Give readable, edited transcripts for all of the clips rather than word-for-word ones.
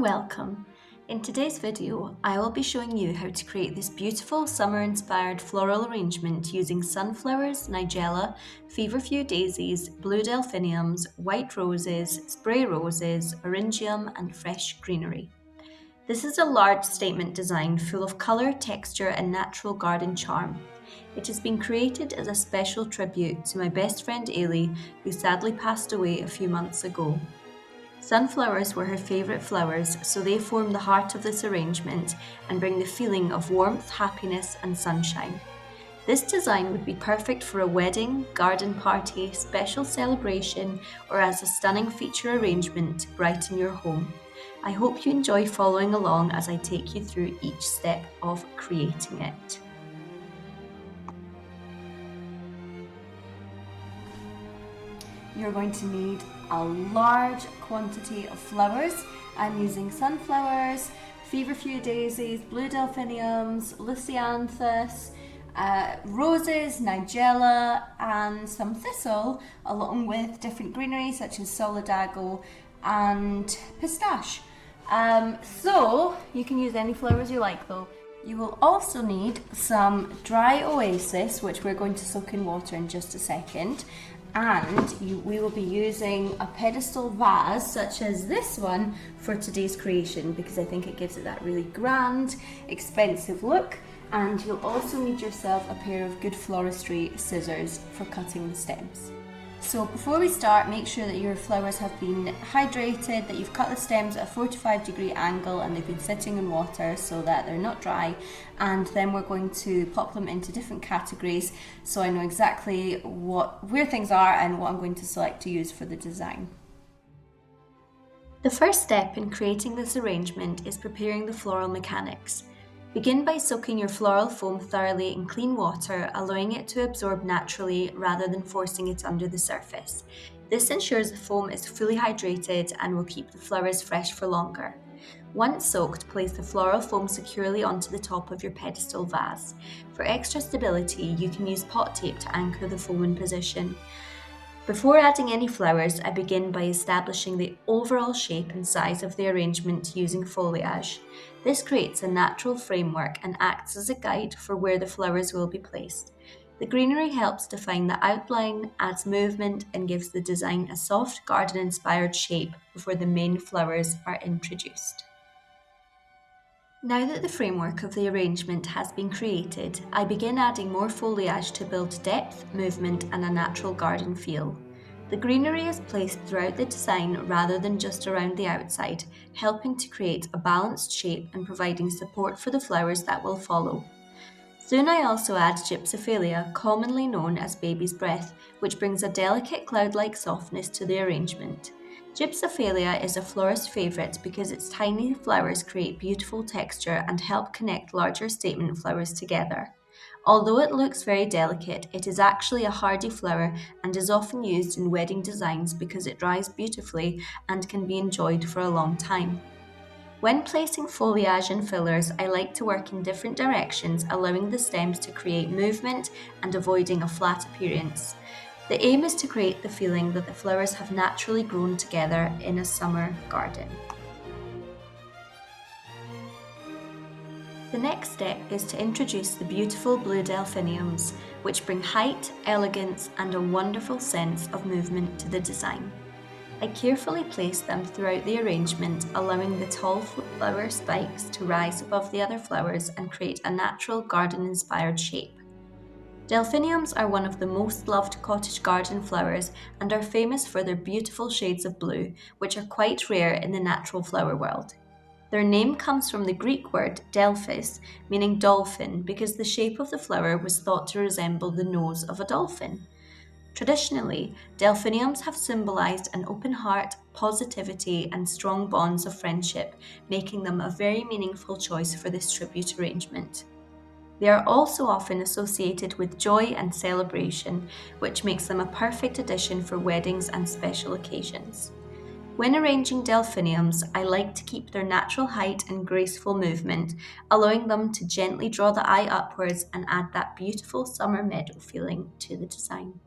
and welcome. In today's video, I will be showing you how to create this beautiful summer-inspired floral arrangement using sunflowers, nigella, feverfew daisies, blue delphiniums, white roses, spray roses, eryngium and fresh greenery. This is a large statement design full of colour, texture and natural garden charm. It has been created as a special tribute to my best friend Eilidh, who sadly passed away a few months ago. Sunflowers were her favourite flowers, so they form the heart of this arrangement and bring the feeling of warmth, happiness and sunshine. This design would be perfect for a wedding, garden party, special celebration or as a stunning feature arrangement to brighten your home. I hope you enjoy following along as I take you through each step of creating it. You're going to need a large quantity of flowers. I'm using sunflowers, feverfew daisies, blue delphiniums, lisianthus, roses, nigella and some thistle, along with different greenery such as solidago and pistache. So you can use any flowers you like though. You will also need some dry oasis, which we're going to soak in water in just a second. And we will be using a pedestal vase such as this one for today's creation because I think it gives it that really grand, expensive look. And you'll also need yourself a pair of good floristry scissors for cutting the stems. So before we start, make sure that your flowers have been hydrated, that you've cut the stems at a 45-degree angle and they've been sitting in water so that they're not dry. And then we're going to pop them into different categories so I know exactly where things are and what I'm going to select to use for the design. The first step in creating this arrangement is preparing the floral mechanics. Begin by soaking your floral foam thoroughly in clean water, allowing it to absorb naturally rather than forcing it under the surface. This ensures the foam is fully hydrated and will keep the flowers fresh for longer. Once soaked, place the floral foam securely onto the top of your pedestal vase. For extra stability, you can use pot tape to anchor the foam in position. Before adding any flowers, I begin by establishing the overall shape and size of the arrangement using foliage. This creates a natural framework and acts as a guide for where the flowers will be placed. The greenery helps define the outline, adds movement, and gives the design a soft garden-inspired shape before the main flowers are introduced. Now that the framework of the arrangement has been created, I begin adding more foliage to build depth, movement and a natural garden feel. The greenery is placed throughout the design rather than just around the outside, helping to create a balanced shape and providing support for the flowers that will follow. Soon I also add gypsophilia, commonly known as baby's breath, which brings a delicate cloud-like softness to the arrangement. Gypsophilia is a florist's favourite because its tiny flowers create beautiful texture and help connect larger statement flowers together. Although it looks very delicate, it is actually a hardy flower and is often used in wedding designs because it dries beautifully and can be enjoyed for a long time. When placing foliage and fillers, I like to work in different directions, allowing the stems to create movement and avoiding a flat appearance. The aim is to create the feeling that the flowers have naturally grown together in a summer garden. The next step is to introduce the beautiful blue delphiniums, which bring height, elegance and a wonderful sense of movement to the design. I carefully place them throughout the arrangement, allowing the tall flower spikes to rise above the other flowers and create a natural garden-inspired shape. Delphiniums are one of the most loved cottage garden flowers and are famous for their beautiful shades of blue, which are quite rare in the natural flower world. Their name comes from the Greek word delphis, meaning dolphin, because the shape of the flower was thought to resemble the nose of a dolphin. Traditionally, delphiniums have symbolized an open heart, positivity, and strong bonds of friendship, making them a very meaningful choice for this tribute arrangement. They are also often associated with joy and celebration, which makes them a perfect addition for weddings and special occasions. When arranging delphiniums, I like to keep their natural height and graceful movement, allowing them to gently draw the eye upwards and add that beautiful summer meadow feeling to the design.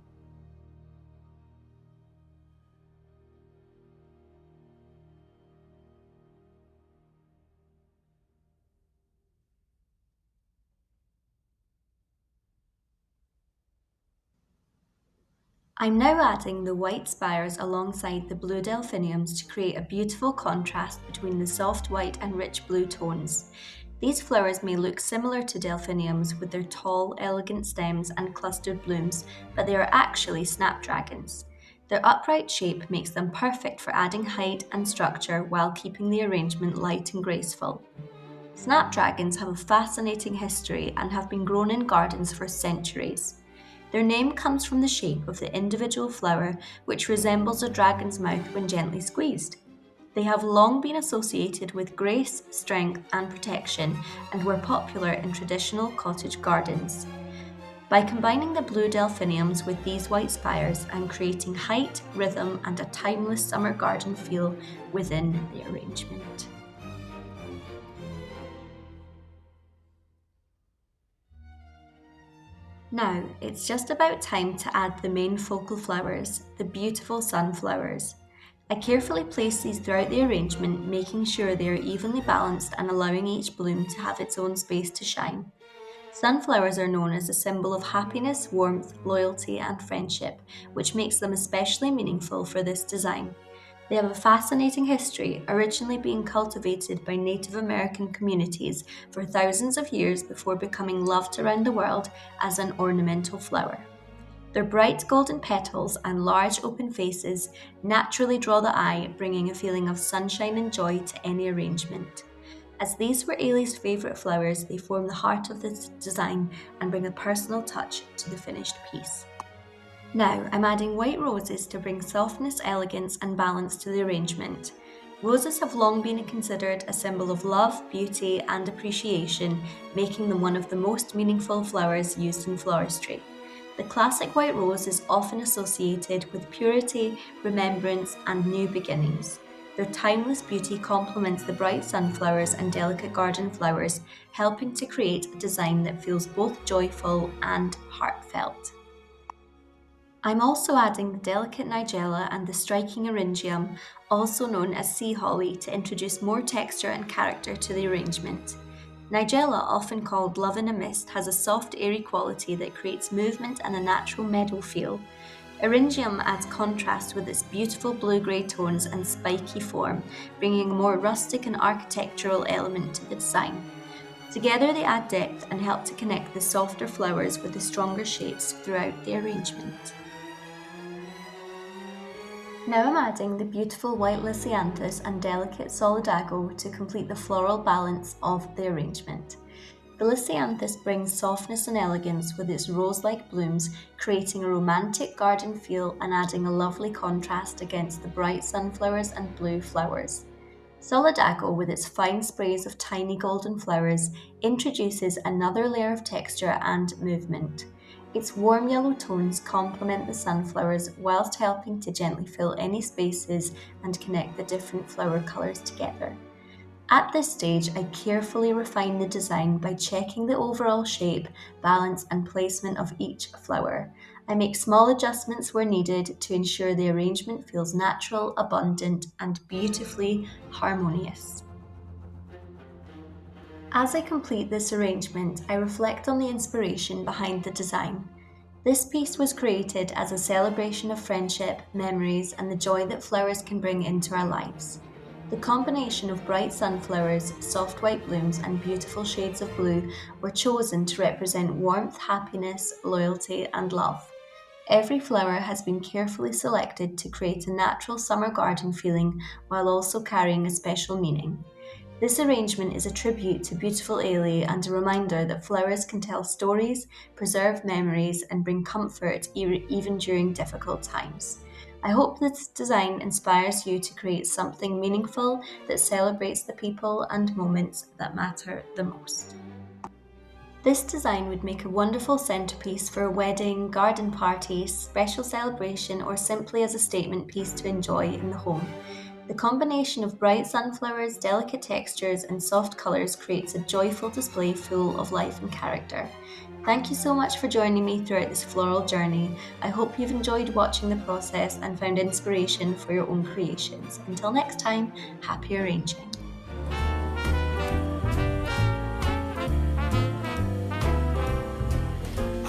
I'm now adding the white spires alongside the blue delphiniums to create a beautiful contrast between the soft white and rich blue tones. These flowers may look similar to delphiniums with their tall, elegant stems and clustered blooms, but they are actually snapdragons. Their upright shape makes them perfect for adding height and structure while keeping the arrangement light and graceful. Snapdragons have a fascinating history and have been grown in gardens for centuries. Their name comes from the shape of the individual flower, which resembles a dragon's mouth when gently squeezed. They have long been associated with grace, strength, and protection, and were popular in traditional cottage gardens. By combining the blue delphiniums with these white spires, I'm creating height, rhythm, and a timeless summer garden feel within the arrangement. Now, it's just about time to add the main focal flowers, the beautiful sunflowers. I carefully place these throughout the arrangement, making sure they are evenly balanced and allowing each bloom to have its own space to shine. Sunflowers are known as a symbol of happiness, warmth, loyalty, and friendship, which makes them especially meaningful for this design. They have a fascinating history, originally being cultivated by Native American communities for thousands of years before becoming loved around the world as an ornamental flower. Their bright golden petals and large open faces naturally draw the eye, bringing a feeling of sunshine and joy to any arrangement. As these were Eilidh's favourite flowers, they form the heart of this design and bring a personal touch to the finished piece. Now, I'm adding white roses to bring softness, elegance, and balance to the arrangement. Roses have long been considered a symbol of love, beauty, and appreciation, making them one of the most meaningful flowers used in floristry. The classic white rose is often associated with purity, remembrance, and new beginnings. Their timeless beauty complements the bright sunflowers and delicate garden flowers, helping to create a design that feels both joyful and heartfelt. I'm also adding the delicate nigella and the striking eryngium, also known as sea holly, to introduce more texture and character to the arrangement. Nigella, often called love in a mist, has a soft, airy quality that creates movement and a natural meadow feel. Eryngium adds contrast with its beautiful blue-grey tones and spiky form, bringing a more rustic and architectural element to the design. Together they add depth and help to connect the softer flowers with the stronger shapes throughout the arrangement. Now I'm adding the beautiful white lisianthus and delicate solidago to complete the floral balance of the arrangement. The lisianthus brings softness and elegance with its rose-like blooms, creating a romantic garden feel and adding a lovely contrast against the bright sunflowers and blue flowers. Solidago, with its fine sprays of tiny golden flowers, introduces another layer of texture and movement. Its warm yellow tones complement the sunflowers whilst helping to gently fill any spaces and connect the different flower colours together. At this stage, I carefully refine the design by checking the overall shape, balance and placement of each flower. I make small adjustments where needed to ensure the arrangement feels natural, abundant and beautifully harmonious. As I complete this arrangement, I reflect on the inspiration behind the design. This piece was created as a celebration of friendship, memories, and the joy that flowers can bring into our lives. The combination of bright sunflowers, soft white blooms, and beautiful shades of blue were chosen to represent warmth, happiness, loyalty, and love. Every flower has been carefully selected to create a natural summer garden feeling while also carrying a special meaning. This arrangement is a tribute to beautiful Eilidh and a reminder that flowers can tell stories, preserve memories, and bring comfort even during difficult times. I hope this design inspires you to create something meaningful that celebrates the people and moments that matter the most. This design would make a wonderful centerpiece for a wedding, garden party, special celebration, or simply as a statement piece to enjoy in the home. The combination of bright sunflowers, delicate textures, and soft colours creates a joyful display full of life and character. Thank you so much for joining me throughout this floral journey. I hope you've enjoyed watching the process and found inspiration for your own creations. Until next time, happy arranging.